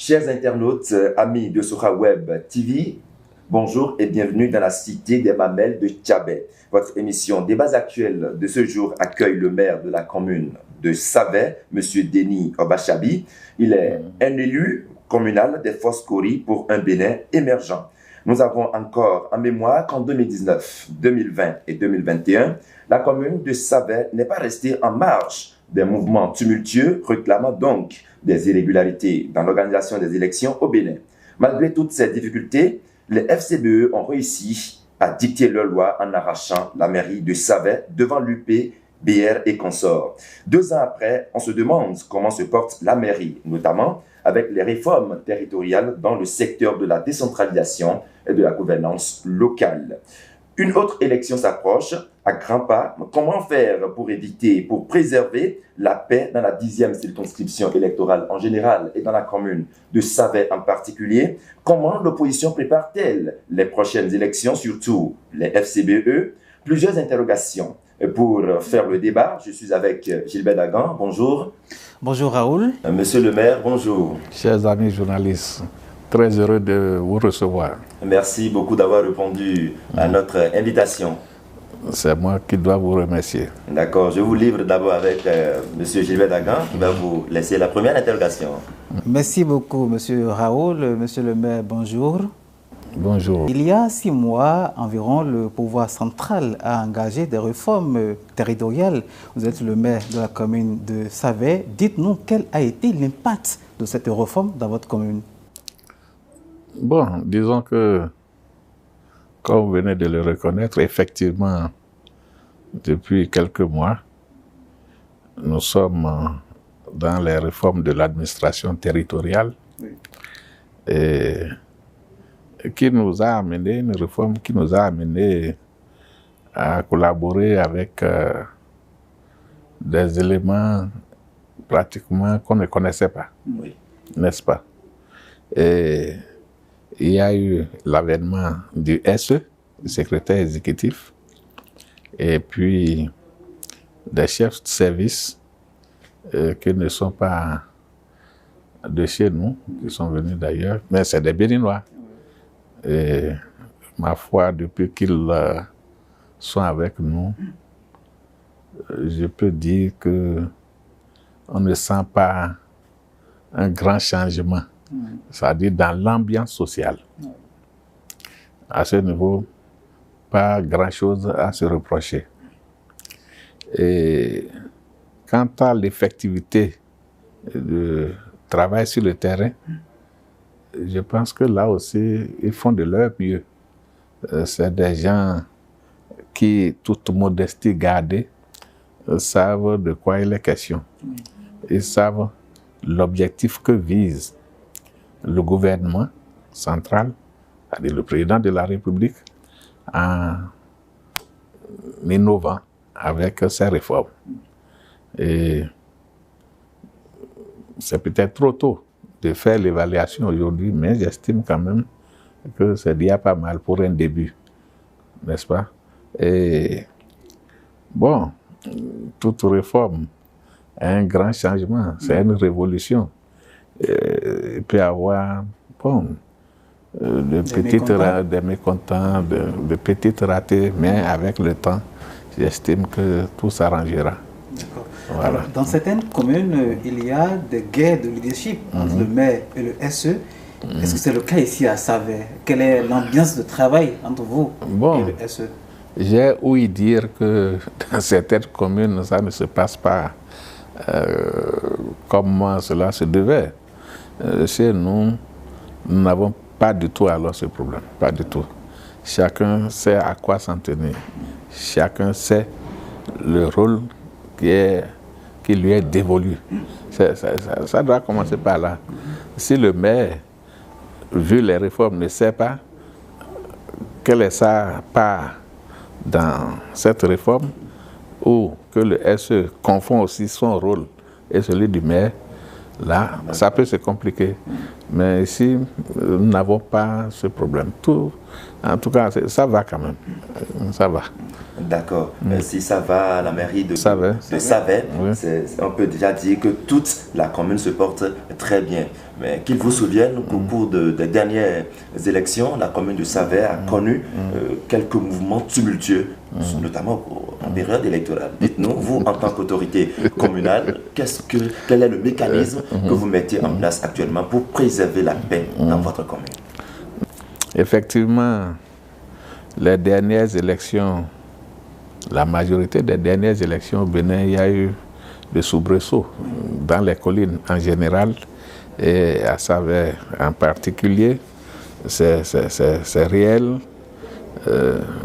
Chers internautes, amis de Sora Web TV, bonjour et bienvenue dans la cité des Mamelles de Tchabé. Votre émission Débats actuels de ce jour accueille le maire de la commune de Savé, M. Denis Obachabi. Il est un élu communal des Foscori pour un Bénin émergent. Nous avons encore en mémoire qu'en 2019, 2020 et 2021, la commune de Savé n'est pas restée en marge des mouvements tumultueux réclamant donc des irrégularités dans l'organisation des élections au Bénin. Malgré toutes ces difficultés, les FCBE ont réussi à dicter leur loi en arrachant la mairie de Savé devant l'UP, BR et consorts. 2 ans après, on se demande comment se porte la mairie, notamment avec les réformes territoriales dans le secteur de la décentralisation et de la gouvernance locale. Une autre élection s'approche à grands pas. Comment faire pour éviter, pour préserver la paix dans la 10e circonscription électorale en général et dans la commune de Savé en particulier? Comment l'opposition prépare-t-elle les prochaines élections, surtout les FCBE? Plusieurs interrogations. Pour faire le débat, je suis avec Gilbert Dagan. Bonjour. Bonjour Raoul. Monsieur le maire, bonjour. Chers amis journalistes, très heureux de vous recevoir. Merci beaucoup d'avoir répondu à notre invitation. C'est moi qui dois vous remercier. D'accord, je vous livre d'abord avec Monsieur Gilbert Dagan qui va vous laisser la première interrogation. Merci beaucoup Monsieur Raoul. Monsieur le maire, bonjour. Bonjour. Il y a 6 mois environ, le pouvoir central a engagé des réformes territoriales. Vous êtes le maire de la commune de Savé. Dites-nous quel a été l'impact de cette réforme dans votre commune? Bon, disons que, comme vous venez de le reconnaître, effectivement, depuis quelques mois, nous sommes dans les réformes de l'administration territoriale. Oui. Et qui nous a amené, une réforme qui nous a amené à collaborer avec des éléments pratiquement qu'on ne connaissait pas, oui. N'est-ce pas? Et il y a eu l'avènement du SE, du secrétaire exécutif, et puis des chefs de service qui ne sont pas de chez nous, qui sont venus d'ailleurs, mais c'est des Béninois. Et ma foi, depuis qu'ils sont avec nous, je peux dire qu'on ne sent pas un grand changement, c'est-à-dire dans l'ambiance sociale. À ce niveau, pas grand-chose à se reprocher. Et quant à l'effectivité du travail sur le terrain, je pense que là aussi, ils font de leur mieux. C'est des gens qui, toute modestie gardée, savent de quoi il est question. Ils savent l'objectif que vise le gouvernement central, c'est-à-dire le président de la République, en innovant avec ces réformes. Et c'est peut-être trop tôt de faire l'évaluation aujourd'hui, mais j'estime quand même que c'est déjà pas mal pour un début, n'est-ce pas? Et bon, toute réforme est un grand changement, c'est une révolution. Il peut y avoir, bon, des mécontents, de petites ratées, mais avec le temps, j'estime que tout s'arrangera. D'accord. Voilà. Alors, dans certaines communes, il y a des guerres de leadership entre le maire et le SE. Est-ce que c'est le cas ici à Savé? Quelle est l'ambiance de travail entre vous et le SE? J'ai ouï dire que dans certaines communes, ça ne se passe pas comme cela se devait. Chez nous, nous n'avons pas du tout alors ce problème, pas du tout. Chacun sait à quoi s'en tenir. Chacun sait le rôle qui lui est dévolu. Ça doit commencer par là. Si le maire, vu les réformes, ne sait pas quelle est sa part dans cette réforme, ou que le SE confond aussi son rôle et celui du maire, là, ça peut se compliquer. Mais ici, nous n'avons pas ce problème. Tout En tout cas, ça va quand même. Ça va. D'accord. Si ça va à la mairie de Savais, oui. On peut déjà dire que toute la commune se porte très bien. Mais qu'il vous souvienne qu'au cours des dernières élections, la commune de Savais a connu quelques mouvements tumultueux, notamment en période électorale. Dites-nous, vous, en tant qu'autorité communale, quel est le mécanisme que vous mettez en place actuellement pour préserver la paix dans votre commune? Effectivement, les dernières élections, la majorité des dernières élections au Bénin, il y a eu des soubresauts dans les collines en général et à Savais en particulier. C'est réel,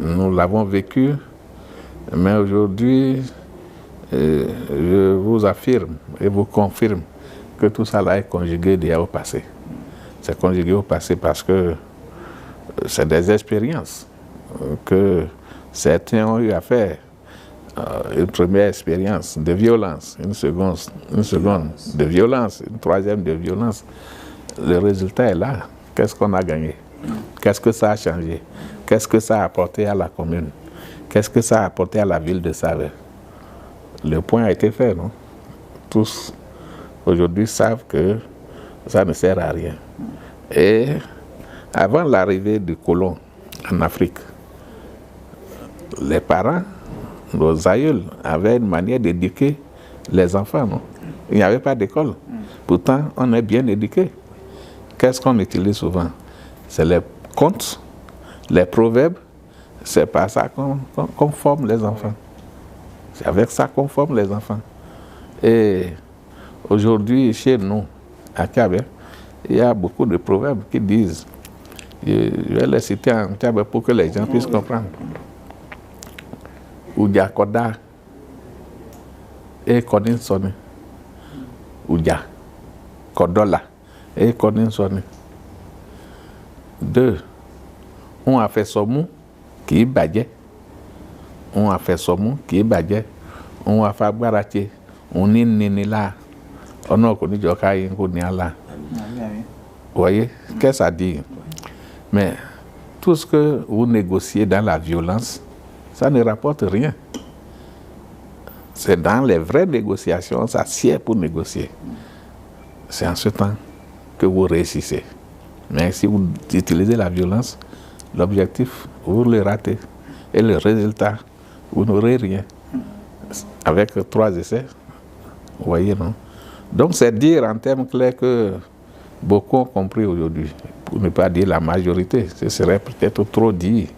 nous l'avons vécu, mais aujourd'hui, je vous affirme et vous confirme que tout ça là est conjugué déjà au passé. C'est conjugué au passé parce que c'est des expériences que certains ont eu à faire. Une première expérience de violence, une seconde de violence, une troisième de violence. Le résultat est là. Qu'est-ce qu'on a gagné? Qu'est-ce que ça a changé? Qu'est-ce que ça a apporté à la commune? Qu'est-ce que ça a apporté à la ville de Savais? Le point a été fait, non? Tous, aujourd'hui, savent que ça ne sert à rien. Et avant l'arrivée du colon en Afrique, les parents, nos aïeuls avaient une manière d'éduquer les enfants, non? Il n'y avait pas d'école. Pourtant, on est bien éduqué. Qu'est-ce qu'on utilise souvent? C'est les contes, les proverbes. C'est par ça qu'on forme les enfants. C'est avec ça qu'on forme les enfants. Et aujourd'hui, chez nous, à Tchabé, il y a beaucoup de proverbes qui disent, je vais les citer en Tchabé pour que les gens puissent comprendre. Uja koda e konin soni. Uja kodola e konin soni. 2. On a fait sommou qui badje. On a fait sommou qui badje. On a fait barache. On est nini là. On a connu joka yinko là. Vous voyez, qu'est-ce que ça dit? Mais tout ce que vous négociez dans la violence, ça ne rapporte rien. C'est dans les vraies négociations, ça sied pour négocier. C'est en ce temps que vous réussissez. Mais si vous utilisez la violence, l'objectif, vous le ratez. Et le résultat, vous n'aurez rien. Avec 3 essais, vous voyez, non? Donc c'est dire en termes clairs que beaucoup ont compris aujourd'hui. Pour ne pas dire la majorité, ce serait peut-être trop dit.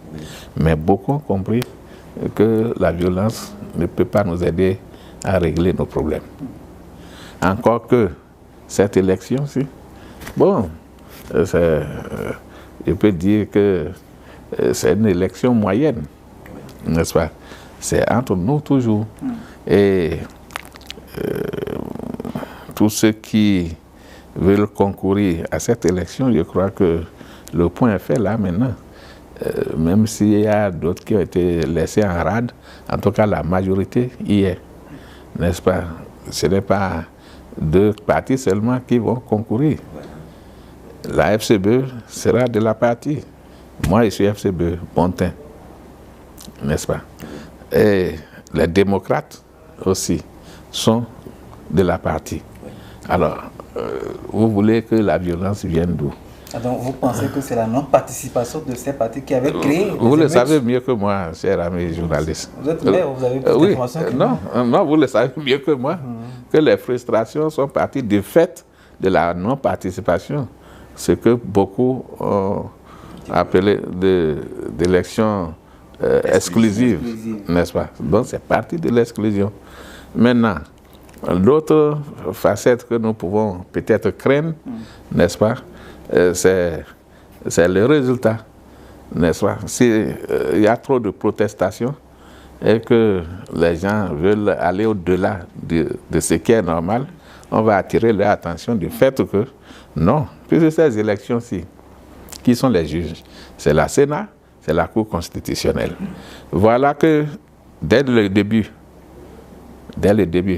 Mais beaucoup ont compris que la violence ne peut pas nous aider à régler nos problèmes. Encore que cette élection-ci, bon, je peux dire que c'est une élection moyenne, n'est-ce pas? C'est entre nous toujours. Et tous ceux qui veulent concourir à cette élection, je crois que le point est fait là maintenant. Même s'il y a d'autres qui ont été laissés en rade, en tout cas la majorité y est, n'est-ce pas? Ce n'est pas 2 partis seulement qui vont concourir. La FCBE sera de la partie. Moi, je suis FCBE, Bontin, n'est-ce pas? Et les démocrates aussi sont de la partie. Alors, vous voulez que la violence vienne d'où? Donc vous pensez que c'est la non-participation de ces partis qui avaient créé... Vous le savez mieux que moi, cher ami journaliste. Vous êtes maire, vous avez plus d'informations que moi. Non, vous le savez mieux que moi, que les frustrations sont parties du fait de la non-participation, ce que beaucoup ont appelé d'élections exclusives, n'est-ce pas? Donc c'est parti de l'exclusion. Maintenant, l'autre facette que nous pouvons peut-être craindre, n'est-ce pas? C'est le résultat, n'est-ce pas? S'il y a trop de protestations et que les gens veulent aller au-delà de ce qui est normal, on va attirer leur attention du fait que non, puisque ces élections-ci, qui sont les juges? C'est la Sénat, c'est la Cour constitutionnelle. Voilà que dès le début,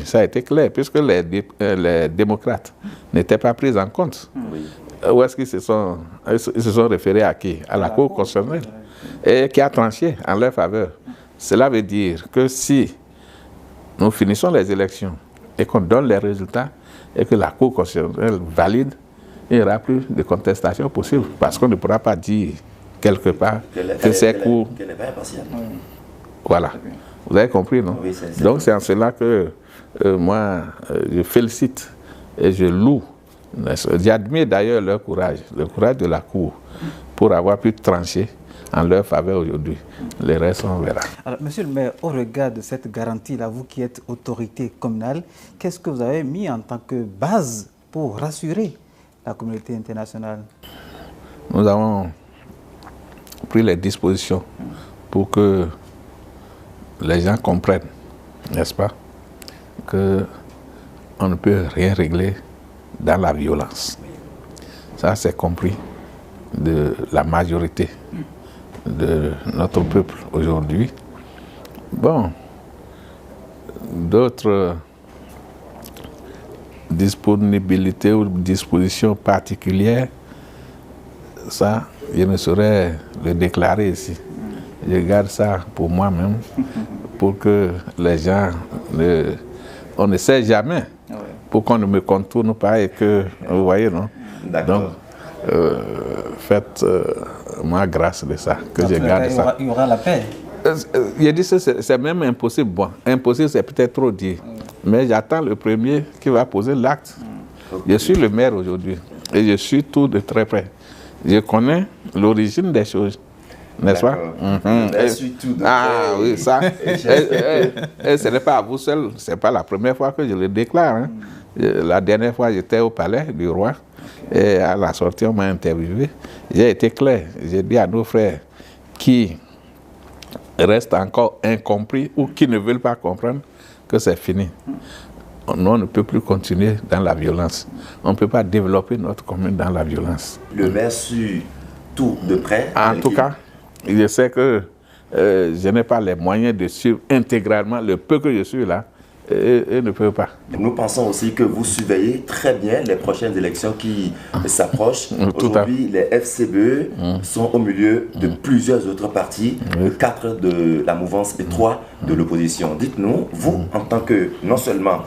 ça a été clair, puisque les démocrates n'étaient pas pris en compte. Où est-ce qu'ils se sont référés à qui? À la Cour constitutionnelle, et qui a tranché en leur faveur. Cela veut dire que si nous finissons les élections et qu'on donne les résultats et que la Cour constitutionnelle valide, il n'y aura plus de contestation possible parce qu'on ne pourra pas dire quelque part que c'est court. Voilà. Vous avez compris, non? Oui, donc c'est en cela que moi, je félicite et je loue. J'admire d'ailleurs leur courage, le courage de la Cour pour avoir pu trancher en leur faveur aujourd'hui. Les restes, on verra. Alors, monsieur le maire, au regard de cette garantie-là, vous qui êtes autorité communale, qu'est-ce que vous avez mis en tant que base pour rassurer la communauté internationale? Nous avons pris les dispositions pour que les gens comprennent, n'est-ce pas, qu'on ne peut rien régler dans la violence. Ça, c'est compris de la majorité de notre peuple aujourd'hui. Bon, d'autres disponibilités ou dispositions particulières, ça, je ne saurais le déclarer ici. Je garde ça pour moi-même, pour que les gens, on ne sait jamais, pour qu'on ne me contourne pas et que, vous voyez, non? Donc, faites-moi grâce de ça, que je garde ça. Il y aura la paix. Je dis que c'est même impossible. Bon, impossible, c'est peut-être trop dit. Mais j'attends le premier qui va poser l'acte. Je suis le maire aujourd'hui et je suis tout de très près. Je connais l'origine des choses, n'est-ce pas? Ah oui, ça. Et ce n'est pas à vous seul, ce n'est pas la première fois que je le déclare. Hein. La dernière fois, j'étais au palais du roi et à la sortie, on m'a interviewé. J'ai été clair. J'ai dit à nos frères qui restent encore incompris ou qui ne veulent pas comprendre que c'est fini. Nous, on ne peut plus continuer dans la violence. On ne peut pas développer notre commune dans la violence. Le maire suit tout de près. En tout cas, je sais que je n'ai pas les moyens de suivre intégralement le peu que je suis là et ne peux pas. Nous pensons aussi que vous surveillez très bien les prochaines élections qui s'approchent. Aujourd'hui, les FCBE sont au milieu de plusieurs autres partis, 4 de la mouvance et 3 de l'opposition. Dites-nous, vous, en tant que non seulement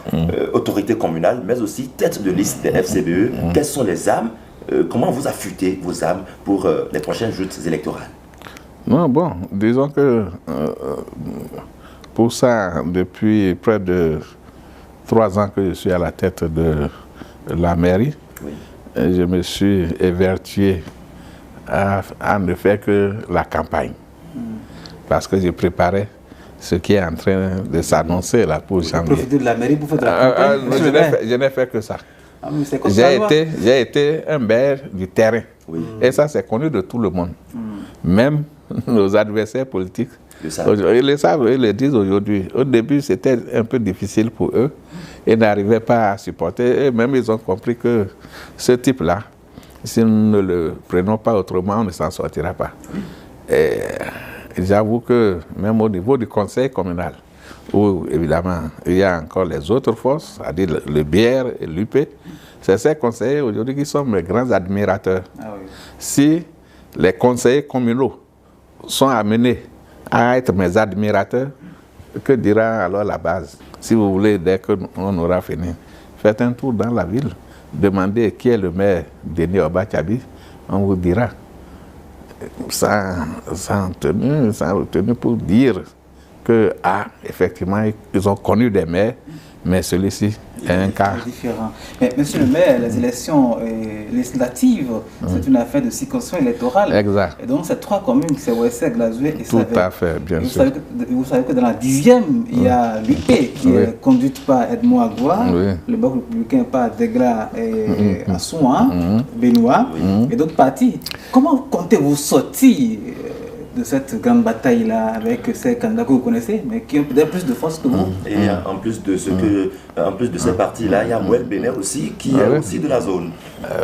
autorité communale, mais aussi tête de liste des FCBE, quelles sont les armes, comment vous affûtez vos armes pour les prochaines joutes électorales? Non, bon, disons que pour ça, depuis près de 3 ans que je suis à la tête de la mairie, je me suis évertué à ne faire que la campagne. Parce que je préparais ce qui est en train de s'annoncer là pour janvier. Vous profitez de la mairie pour faire de la campagne? Je n'ai fait que ça. J'ai été un maire du terrain. Et ça, c'est connu de tout le monde. Même nos adversaires politiques. Ils le savent, ils le disent aujourd'hui. Au début, c'était un peu difficile pour eux. Ils n'arrivaient pas à supporter. Et même, ils ont compris que ce type-là, si nous ne le prenons pas autrement, on ne s'en sortira pas. Et j'avoue que même au niveau du conseil communal, où évidemment, il y a encore les autres forces, c'est-à-dire le BR et l'UP, c'est ces conseillers aujourd'hui qui sont mes grands admirateurs. Si les conseillers communaux sont amenés à être mes admirateurs, que dira alors la base? Si vous voulez, dès qu'on aura fini, faites un tour dans la ville, demandez qui est le maire Denis Obachabi, on vous dira, sans retenue pour dire que, effectivement, ils ont connu des maires, mais celui-ci est un cas différent. Mais monsieur le maire, les élections législatives, c'est une affaire de circonscription électorale. Exact. Et donc, c'est 3 communes, c'est Ouessé, Glazoué et Savé. Tout à fait, bien sûr. Vous savez que dans la 10e, il y a l'UP qui est conduite par Edmond Agua, le Bloc républicain par Degla et Assouan, Benoît, et d'autres partis. Comment comptez-vous sortir de cette grande bataille-là avec ces candidats que vous connaissez, mais qui ont peut-être plus de force que vous? Et en plus de ces partis-là, il y a Mouel Bénet aussi, qui est aussi de la zone.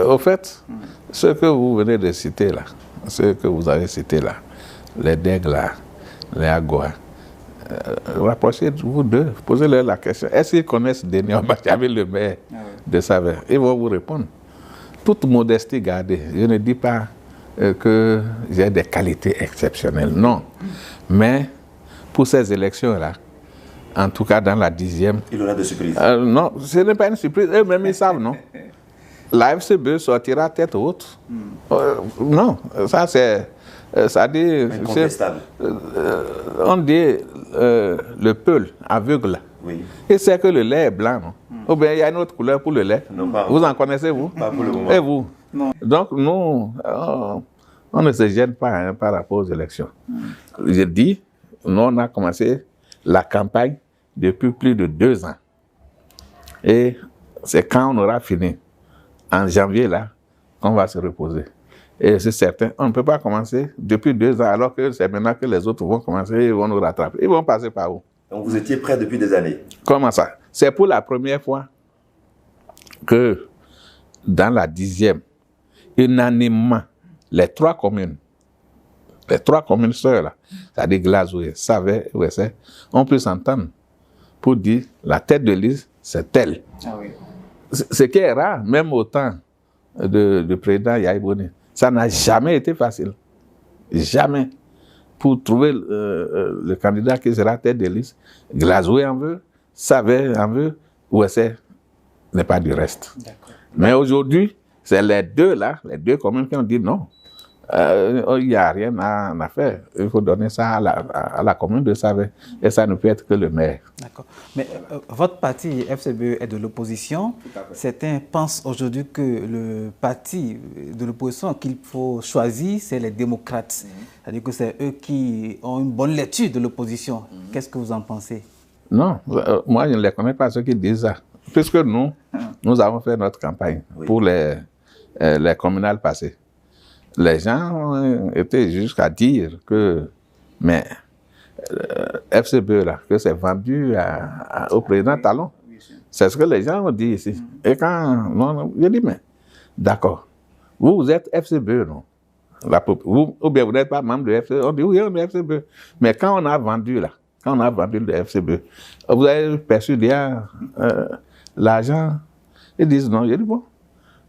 Au fait, ce que vous venez de citer là, ce que vous avez cité là, les Degla, les Agua, rapprochez-vous d'eux, posez-leur la question. Est-ce qu'ils connaissent Denis Obachabi, le maire de Savé? Ils vont vous répondre. toute modestie gardée, je ne dis pas que j'ai des qualités exceptionnelles, non. Mais pour ces élections-là, en tout cas dans la 10e... Il aura de surprise. Non, ce n'est pas une surprise, eux-mêmes ils savent, non. La FCB sortira tête haute. Non, ça c'est... ça dit... Incontestable. On dit le peul aveugle. Oui. Et c'est que le lait est blanc, non? Ou bien il y a une autre couleur pour le lait. Non, pas vous en connaissez, vous? Pas pour le moment. Et vous? Non. Donc, nous, on ne se gêne pas hein, par rapport aux élections. Je dis, nous, on a commencé la campagne depuis plus de 2 ans. Et c'est quand on aura fini, en janvier, là, qu'on va se reposer. Et c'est certain, on ne peut pas commencer depuis 2 ans, alors que c'est maintenant que les autres vont commencer, ils vont nous rattraper. Ils vont passer par où? Donc vous étiez prêt depuis des années. Comment ça? C'est pour la première fois que dans la 10e, unanimement, les 3 communes sœurs, là, c'est-à-dire Glazoué, Savet, Ouessé, on peut s'entendre pour dire la tête de liste, c'est elle. Ah oui. Ce qui est rare, même au temps du président Yahi Boni. Ça n'a jamais été facile. Jamais. Pour trouver le candidat qui sera tête de liste, Glazoué en veut, Savet en veut, Ouessé n'est pas du reste. Mais aujourd'hui, c'est les deux communes qui ont dit non. Il n'y a rien à faire. Il faut donner ça à la commune de Savet. Et ça ne peut être que le maire. D'accord. Mais votre parti FCBE est de l'opposition. Certains pensent aujourd'hui que le parti de l'opposition qu'il faut choisir, c'est les démocrates. C'est-à-dire que c'est eux qui ont une bonne lecture de l'opposition. Qu'est-ce que vous en pensez? Non, moi je ne les connais pas ceux qui disent ça. Puisque nous avons fait notre campagne pour les communales passées. Les gens étaient jusqu'à dire que, mais FCBE là, que c'est vendu au président Talon. C'est ce que les gens ont dit ici. Et quand, j'ai dit, mais d'accord, vous êtes FCBE, non? Ou bien vous n'êtes pas membre de FCBE. On dit, oui, on est FCBE. Mais quand on a vendu là, quand on a vendu le FCBE, vous avez perçu déjà l'argent. Ils disent non. J'ai dit, bon,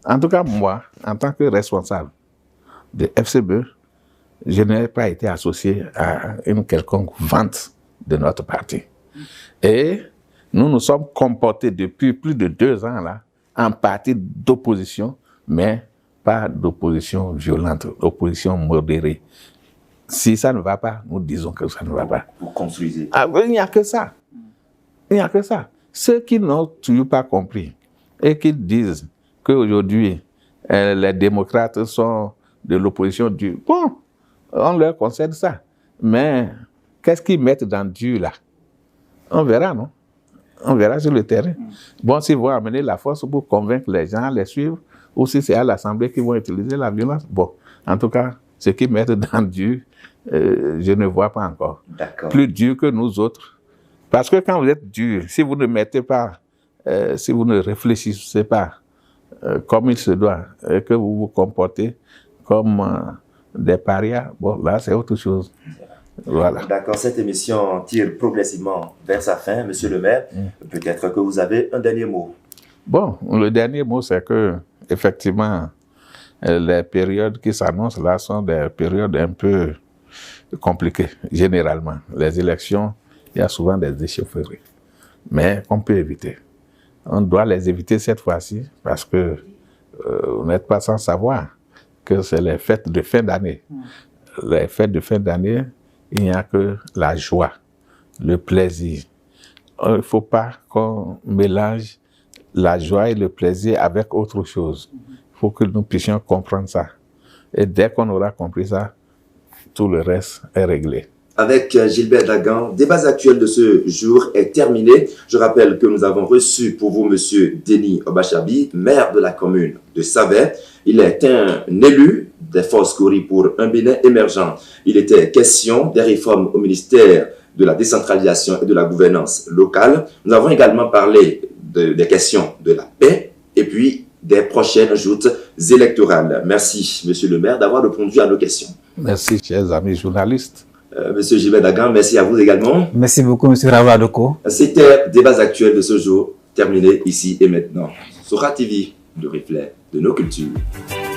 en tout cas, moi, en tant que responsable de FCBE, je n'ai pas été associé à une quelconque vente de notre parti. Et nous nous sommes comportés depuis plus de 2 ans là, en parti d'opposition, mais pas d'opposition violente, d'opposition modérée. Si ça ne va pas, nous disons que ça ne va pas. Vous construisez. Ah, il n'y a que ça. Il n'y a que ça. Ceux qui n'ont toujours pas compris et qui disent qu'aujourd'hui, les démocrates sont de l'opposition dure. Bon, on leur concède ça. Mais qu'est-ce qu'ils mettent dans dur là? On verra, non? On verra sur le terrain. Bon, s'ils vont amener la force pour convaincre les gens à les suivre, ou si c'est à l'Assemblée qu'ils vont utiliser la violence. Bon, en tout cas, ce qu'ils mettent dans dur, je ne vois pas encore. Plus dur que nous autres. Parce que quand vous êtes dur, si vous ne mettez pas, si vous ne réfléchissez pas comme il se doit, et que vous vous comportez comme des parias, bon, là, c'est autre chose. Voilà. D'accord, cette émission tire progressivement vers sa fin, monsieur le maire. Peut-être que vous avez un dernier mot. Bon, le dernier mot, c'est que, effectivement, les périodes qui s'annoncent là sont des périodes un peu compliquées, généralement. Les élections, il y a souvent des échauffourées, mais qu'on peut éviter. On doit les éviter cette fois-ci parce que vous n'êtes pas sans savoir que c'est les fêtes de fin d'année. Les fêtes de fin d'année, il n'y a que la joie, le plaisir. Il ne faut pas qu'on mélange la joie et le plaisir avec autre chose. Il faut que nous puissions comprendre ça. Et dès qu'on aura compris ça, tout le reste est réglé. Avec Gilbert Dagan, débat actuel de ce jour est terminé. Je rappelle que nous avons reçu pour vous monsieur Denis Obachabi, maire de la commune de Savet. Il est un élu des forces Kori pour un Bénin émergent. Il était question des réformes au ministère de la décentralisation et de la gouvernance locale. Nous avons également parlé des questions de la paix et puis des prochaines joutes électorales. Merci, monsieur le maire, d'avoir répondu à nos questions. Merci, chers amis journalistes. Monsieur Gilbert Dagan, merci à vous également. Merci beaucoup, monsieur Ravadoko. C'était Débats actuels de ce jour, terminé ici et maintenant. Sora TV, le reflet. de nos cultures.